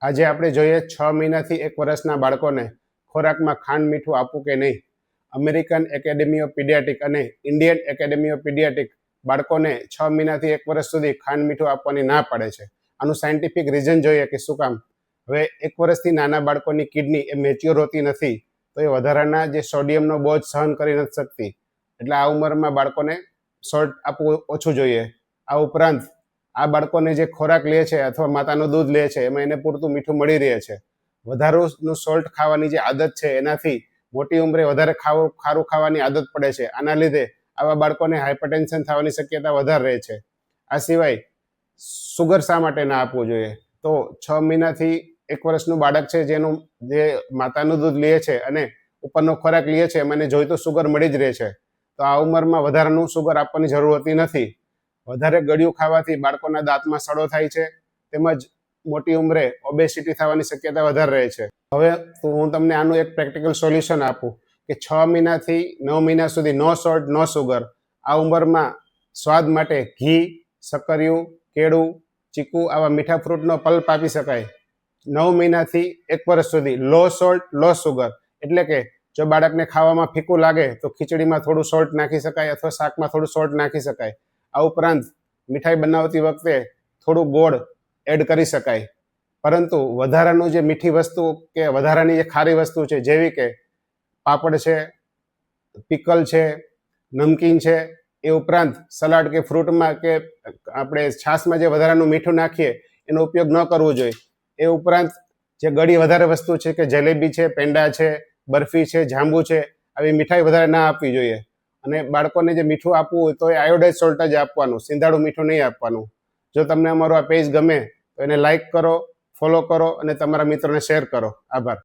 આજે આપણે જોઈએ 6 મહિનાથી 1 વર્ષના બાળકોને ખોરાકમાં ખાંડ મીઠું આપવું કે નહીં. અમેરિકન એકેડેમી ઓફ પીડિયાટ્રિક અને ઇન્ડિયન એકેડેમી ઓફ પીડિયાટ્રિક બાળકોને 6 મહિનાથી 1 વર્ષ સુધી ખાંડ મીઠું આપવાની ના પાડે છે. આનું સાયન્ટિફિક રીઝન જોઈએ કે શું કામ. હવે 1 વર્ષથી નાના બાળકોની કિડની એ મેચ્યોર હોતી નથી, તો એ વધારાના જે સોડિયમનો બોજ સહન કરી નથી શકતી, એટલે આ ઉંમરમાં બાળકોને સોલ્ટ આપવું ઓછું જોઈએ. આ ઉપરાંત આ બાળકોને જે ખોરાક લે છે અથવા માતાનું દૂધ લે છે એમાં એને પૂરતું મીઠું મળી રહે છે. વધારાનું સોલ્ટ ખાવાની જે આદત છે એનાથી મોટી ઉંમરે વધારે ખારું ખાવાની આદત પડે છે. આના લીધે આવા બાળકોને હાઇપરટેન્શન થવાની શક્યતા વધારે રહે છે. આ સિવાય સુગર શા માટે ના આપવું જોઈએ? તો 6 મહિનાથી 1 વર્ષનું બાળક છે જે માતાનું દૂધ લે છે અને ઉપરનો ખોરાક લે છે એમાં જોઈતું સુગર મળી જ રહે છે, તો આ ઉંમરમાં વધારાનું સુગર આપવાની જરૂર હોતી નથી. વધારે ગળ્યું ખાવાથી બાળકોના દાંતમાં સડો થાય છે, તેમજ મોટી ઉંમરે ઓબેસિટી થવાની શક્યતા વધારે રહે છે. હવે હું તમને આનું એક પ્રેક્ટિકલ સોલ્યુશન આપું કે 6 મહિનાથી 9 મહિના સુધી નો સોલ્ટ નો સુગર. આ ઉંમરમાં સ્વાદ માટે ઘી, સક્કરિયું, કેળું, ચીકુ આવા મીઠા ફ્રૂટનો પલ્પ આપી શકાય. 9 મહિનાથી 1 વર્ષ સુધી લો સોલ્ટ લો સુગર, એટલે કે જો બાળકને ખાવામાં ફીકું લાગે તો ખીચડીમાં થોડું સોલ્ટ નાખી શકાય અથવા શાકમાં થોડું સોલ્ટ નાખી શકાય. આ ઉપરાંત મીઠાઈ બનાવતી વખતે થોડું ગોળ એડ કરી શકાય. પરંતુ વધારાનું જે મીઠી વસ્તુ કે વધારાની જે ખારી વસ્તુ છે, જેવી કે પાપડ છે, પિકલ છે, નમકીન છે, એ ઉપરાંત સલાડ કે ફ્રૂટમાં કે આપણે છાશમાં જે વધારાનું મીઠું નાખીએ એનો ઉપયોગ ન કરવો જોઈએ. એ ઉપરાંત જે ગળી વધારે વસ્તુ છે કે જલેબી છે, પેંડા છે, બરફી છે, જાંબુ છે, આવી મીઠાઈ વધારે ના આપવી જોઈએ. અને બાળકોને જે મીઠું આપવું હોય તો એ આયોડાઇઝ સોલ્ટ જ આપવાનું, સિંધાડું મીઠું નહીં આપવાનું. જો તમને અમારું આ પેજ ગમે તો એને લાઈક કરો, ફોલો કરો અને તમારા મિત્રોને શેર કરો. આભાર.